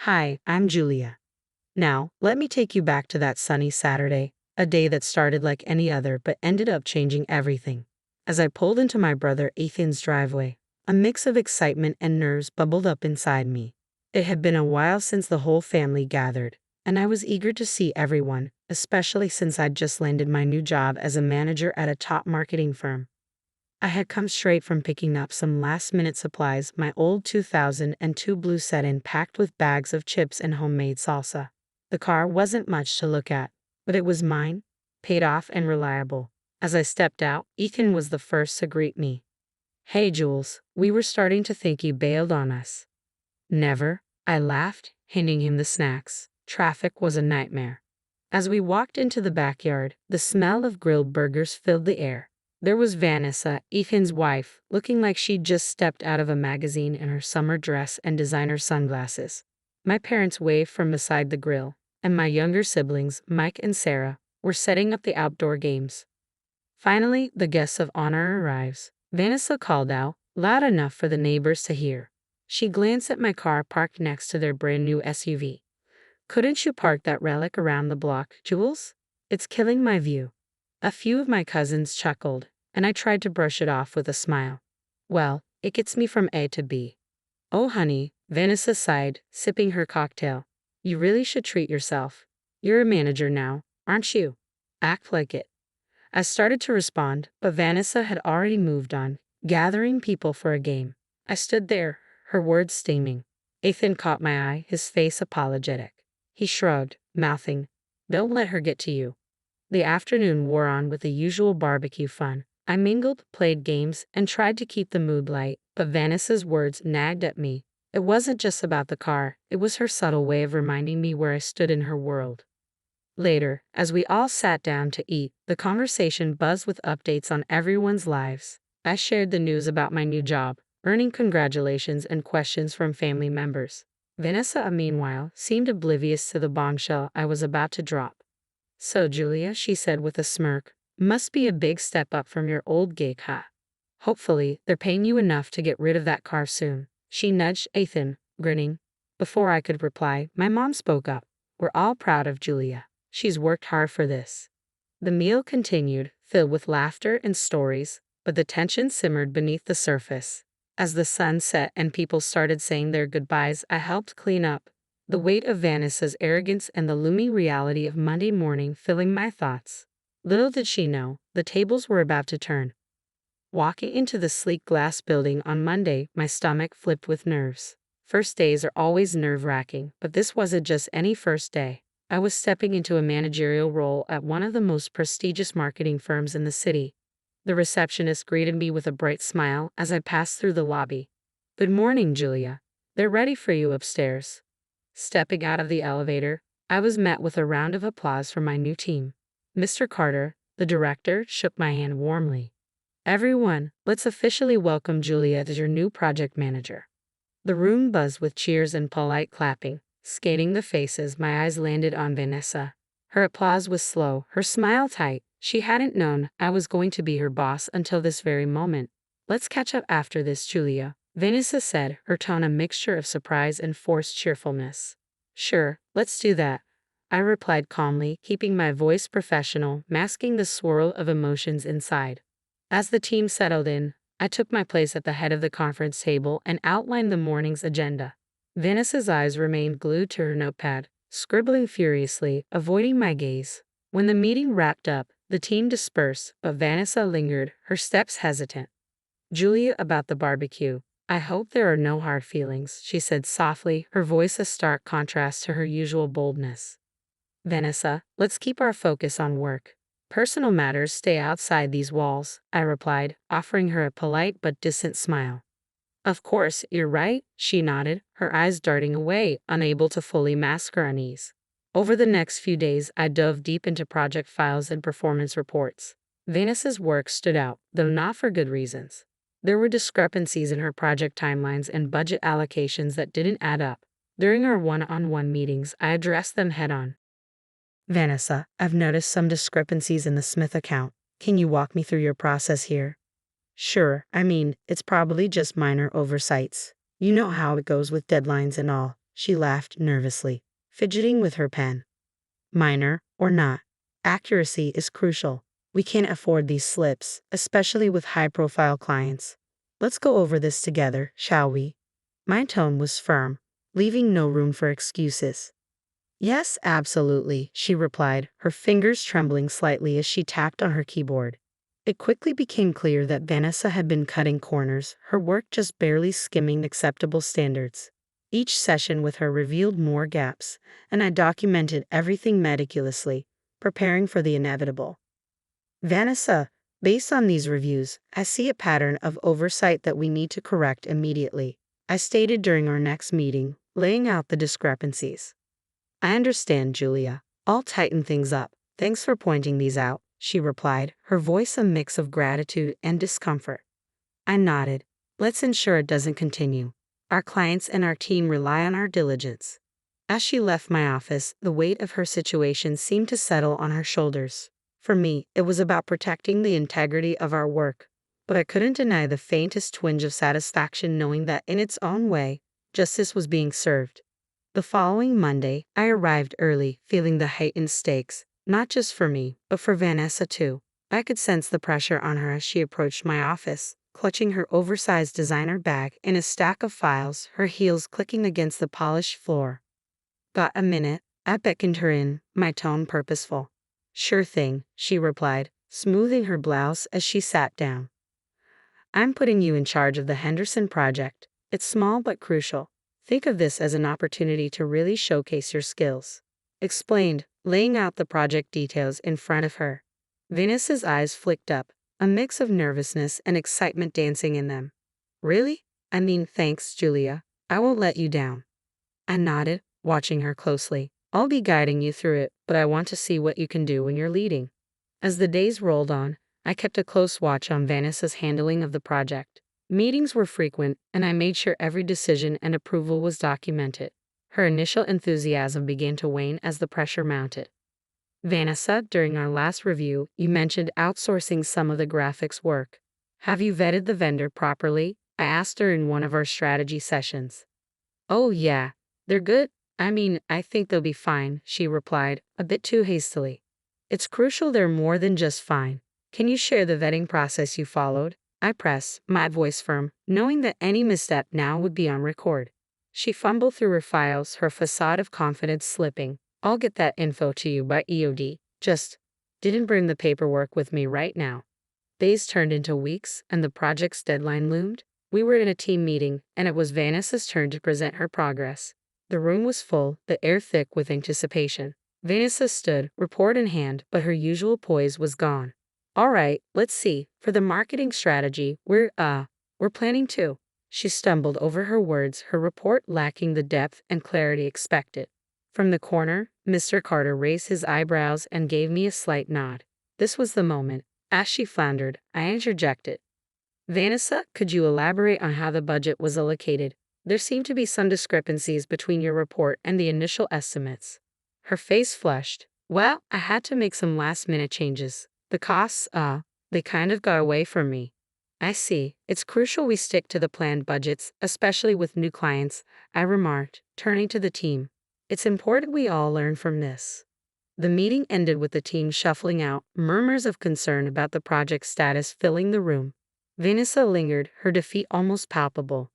Hi, I'm Julia. Now, let me take you back to that sunny Saturday, a day that started like any other but ended up changing everything. As I pulled into my brother Ethan's driveway, a mix of excitement and nerves bubbled up inside me. It had been a while since the whole family gathered, and I was eager to see everyone, especially since I'd just landed my new job as a manager at a top marketing firm. I had come straight from picking up some last-minute supplies, my old 2002 blue sedan packed with bags of chips and homemade salsa. The car wasn't much to look at, but it was mine, paid off and reliable. As I stepped out, Ethan was the first to greet me. "Hey Jules, we were starting to think you bailed on us." "Never," I laughed, handing him the snacks. Traffic was a nightmare. As we walked into the backyard, the smell of grilled burgers filled the air. There was Vanessa, Ethan's wife, looking like she'd just stepped out of a magazine in her summer dress and designer sunglasses. My parents waved from beside the grill, and my younger siblings, Mike and Sarah, were setting up the outdoor games. Finally, the guest of honor arrives. Vanessa called out, loud enough for the neighbors to hear. She glanced at my car parked next to their brand new SUV. "Couldn't you park that relic around the block, Jules? It's killing my view." A few of my cousins chuckled, and I tried to brush it off with a smile. "Well, it gets me from A to B." "Oh honey," Vanessa sighed, sipping her cocktail. "You really should treat yourself. You're a manager now, aren't you? Act like it." I started to respond, but Vanessa had already moved on, gathering people for a game. I stood there, her words steaming. Ethan caught my eye, his face apologetic. He shrugged, mouthing, "Don't let her get to you." The afternoon wore on with the usual barbecue fun. I mingled, played games, and tried to keep the mood light, but Vanessa's words nagged at me. It wasn't just about the car, it was her subtle way of reminding me where I stood in her world. Later, as we all sat down to eat, the conversation buzzed with updates on everyone's lives. I shared the news about my new job, earning congratulations and questions from family members. Vanessa, meanwhile, seemed oblivious to the bombshell I was about to drop. "So, Julia," she said with a smirk, "must be a big step up from your old gig, huh? Hopefully, they're paying you enough to get rid of that car soon." She nudged Ethan, grinning. Before I could reply, my mom spoke up. "We're all proud of Julia. She's worked hard for this." The meal continued, filled with laughter and stories, but the tension simmered beneath the surface. As the sun set and people started saying their goodbyes, I helped clean up, the weight of Vanessa's arrogance and the looming reality of Monday morning filling my thoughts. Little did she know, the tables were about to turn. Walking into the sleek glass building on Monday, my stomach flipped with nerves. First days are always nerve-wracking, but this wasn't just any first day. I was stepping into a managerial role at one of the most prestigious marketing firms in the city. The receptionist greeted me with a bright smile as I passed through the lobby. "Good morning, Julia. They're ready for you upstairs." Stepping out of the elevator, I was met with a round of applause from my new team. Mr. Carter, the director, shook my hand warmly. "Everyone, let's officially welcome Julia as your new project manager." The room buzzed with cheers and polite clapping. Scanning the faces, my eyes landed on Vanessa. Her applause was slow, her smile tight. She hadn't known I was going to be her boss until this very moment. "Let's catch up after this, Julia," Vanessa said, her tone a mixture of surprise and forced cheerfulness. "Sure, let's do that," I replied calmly, keeping my voice professional, masking the swirl of emotions inside. As the team settled in, I took my place at the head of the conference table and outlined the morning's agenda. Vanessa's eyes remained glued to her notepad, scribbling furiously, avoiding my gaze. When the meeting wrapped up, the team dispersed, but Vanessa lingered, her steps hesitant. "Julia, about the barbecue. I hope there are no hard feelings," she said softly, her voice a stark contrast to her usual boldness. "Vanessa, let's keep our focus on work. Personal matters stay outside these walls," I replied, offering her a polite but distant smile. "Of course, you're right," she nodded, her eyes darting away, unable to fully mask her unease. Over the next few days, I dove deep into project files and performance reports. Vanessa's work stood out, though not for good reasons. There were discrepancies in her project timelines and budget allocations that didn't add up. During our one-on-one meetings, I addressed them head-on. "Vanessa, I've noticed some discrepancies in the Smith account. Can you walk me through your process here?" "Sure, it's probably just minor oversights. You know how it goes with deadlines and all," she laughed nervously, fidgeting with her pen. Minor or not, accuracy is crucial. We can't afford these slips, especially with high-profile clients. Let's go over this together, shall we? My tone was firm, leaving no room for excuses. Yes, absolutely, she replied, her fingers trembling slightly as she tapped on her keyboard. It quickly became clear that Vanessa had been cutting corners, her work just barely skimming acceptable standards. Each session with her revealed more gaps, and I documented everything meticulously, preparing for the inevitable. Vanessa, based on these reviews, I see a pattern of oversight that we need to correct immediately, I stated during our next meeting, laying out the discrepancies. I understand, Julia. I'll tighten things up. Thanks for pointing these out, she replied, her voice a mix of gratitude and discomfort. I nodded. Let's ensure it doesn't continue. Our clients and our team rely on our diligence. As she left my office, the weight of her situation seemed to settle on her shoulders. For me, it was about protecting the integrity of our work, but I couldn't deny the faintest twinge of satisfaction knowing that in its own way, justice was being served. The following Monday, I arrived early, feeling the heightened stakes, not just for me, but for Vanessa too. I could sense the pressure on her as she approached my office, clutching her oversized designer bag and a stack of files, her heels clicking against the polished floor. Got a minute? I beckoned her in, my tone purposeful. Sure thing, she replied, smoothing her blouse as she sat down. I'm putting you in charge of the Henderson project. It's small but crucial. Think of this as an opportunity to really showcase your skills. Explained, laying out the project details in front of her. Vanessa's eyes flicked up, a mix of nervousness and excitement dancing in them. Really? I mean, thanks, Julia. I won't let you down. I nodded, watching her closely. I'll be guiding you through it, but I want to see what you can do when you're leading. As the days rolled on, I kept a close watch on Vanessa's handling of the project. Meetings were frequent, and I made sure every decision and approval was documented. Her initial enthusiasm began to wane as the pressure mounted. Vanessa, during our last review, you mentioned outsourcing some of the graphics work. Have you vetted the vendor properly? I asked her in one of our strategy sessions. Oh yeah, they're good. I mean, I think they'll be fine, she replied, a bit too hastily. It's crucial they're more than just fine. Can you share the vetting process you followed? I pressed, my voice firm, knowing that any misstep now would be on record. She fumbled through her files, her facade of confidence slipping. I'll get that info to you by EOD. Just didn't bring the paperwork with me right now. Days turned into weeks, and the project's deadline loomed. We were in a team meeting, and it was Vanessa's turn to present her progress. The room was full, the air thick with anticipation. Vanessa stood, report in hand, but her usual poise was gone. All right, let's see. For the marketing strategy, we're planning to. She stumbled over her words, her report lacking the depth and clarity expected. From the corner, Mr. Carter raised his eyebrows and gave me a slight nod. This was the moment. As she floundered, I interjected. Vanessa, could you elaborate on how the budget was allocated? There seemed to be some discrepancies between your report and the initial estimates. Her face flushed. Well, I had to make some last-minute changes. The costs, they kind of got away from me. I see. It's crucial we stick to the planned budgets, especially with new clients, I remarked, turning to the team. It's important we all learn from this. The meeting ended with the team shuffling out, murmurs of concern about the project's status filling the room. Vanessa lingered, her defeat almost palpable.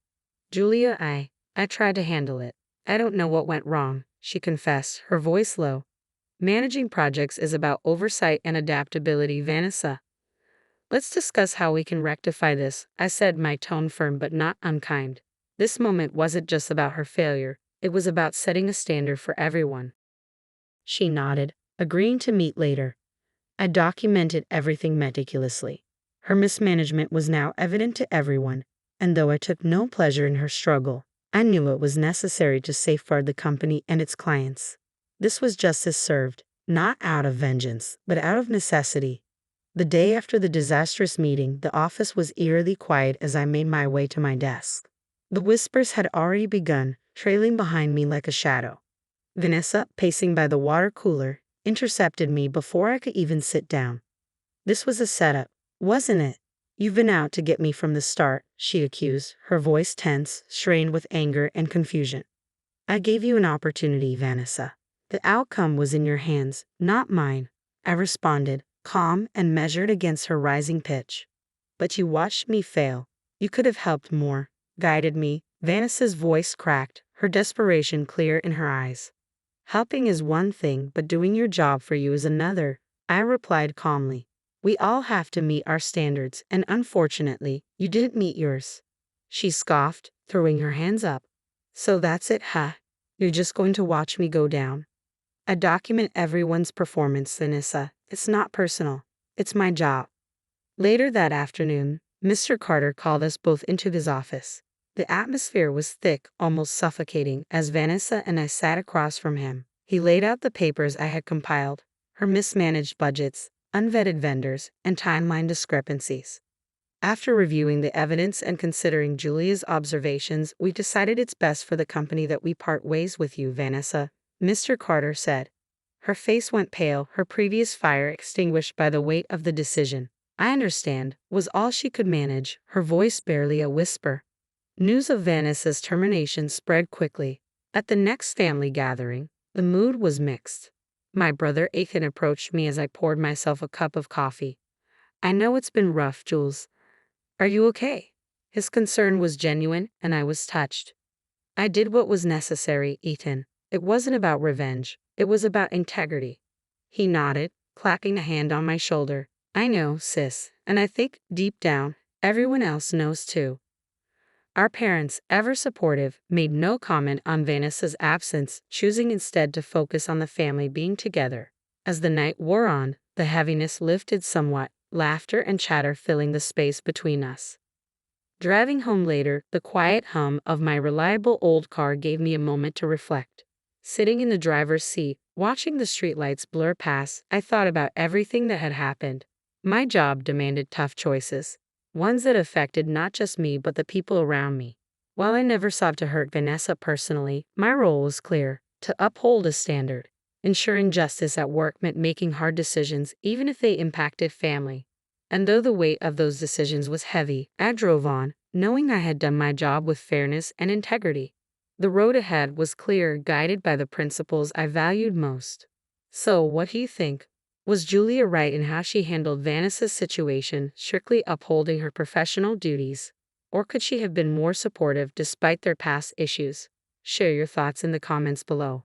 Julia, I tried to handle it. I don't know what went wrong, she confessed, her voice low. Managing projects is about oversight and adaptability, Vanessa. Let's discuss how we can rectify this, I said, my tone firm but not unkind. This moment wasn't just about her failure, it was about setting a standard for everyone. She nodded, agreeing to meet later. I documented everything meticulously. Her mismanagement was now evident to everyone, and though I took no pleasure in her struggle, I knew it was necessary to safeguard the company and its clients. This was justice served, not out of vengeance, but out of necessity. The day after the disastrous meeting, the office was eerily quiet as I made my way to my desk. The whispers had already begun, trailing behind me like a shadow. Vanessa, pacing by the water cooler, intercepted me before I could even sit down. This was a setup, wasn't it? You've been out to get me from the start, she accused, her voice tense, strained with anger and confusion. I gave you an opportunity, Vanessa. The outcome was in your hands, not mine, I responded, calm and measured against her rising pitch. But you watched me fail. You could have helped more, guided me. Vanessa's voice cracked, her desperation clear in her eyes. Helping is one thing, but doing your job for you is another, I replied calmly. We all have to meet our standards, and unfortunately, you didn't meet yours. She scoffed, throwing her hands up. So that's it, huh? You're just going to watch me go down? I document everyone's performance, Vanessa. It's not personal. It's my job. Later that afternoon, Mr. Carter called us both into his office. The atmosphere was thick, almost suffocating, as Vanessa and I sat across from him. He laid out the papers I had compiled, her mismanaged budgets, unvetted vendors, and timeline discrepancies. After reviewing the evidence and considering Julia's observations, we decided it's best for the company that we part ways with you, Vanessa, Mr. Carter said. Her face went pale, her previous fire extinguished by the weight of the decision. I understand, was all she could manage, her voice barely a whisper. News of Vanessa's termination spread quickly. At the next family gathering, the mood was mixed. My brother Ethan approached me as I poured myself a cup of coffee. I know it's been rough, Jules. Are you okay? His concern was genuine, and I was touched. I did what was necessary, Ethan. It wasn't about revenge. It was about integrity. He nodded, clapping a hand on my shoulder. I know, sis, and I think, deep down, everyone else knows too. Our parents, ever supportive, made no comment on Vanessa's absence, choosing instead to focus on the family being together. As the night wore on, the heaviness lifted somewhat, laughter and chatter filling the space between us. Driving home later, the quiet hum of my reliable old car gave me a moment to reflect. Sitting in the driver's seat, watching the streetlights blur past, I thought about everything that had happened. My job demanded tough choices, ones that affected not just me but the people around me. While I never sought to hurt Vanessa personally, my role was clear: to uphold a standard. Ensuring justice at work meant making hard decisions even if they impacted family. And though the weight of those decisions was heavy, I drove on, knowing I had done my job with fairness and integrity. The road ahead was clear, guided by the principles I valued most. So, what do you think? Was Julia right in how she handled Vanessa's situation, strictly upholding her professional duties? Or could she have been more supportive despite their past issues? Share your thoughts in the comments below.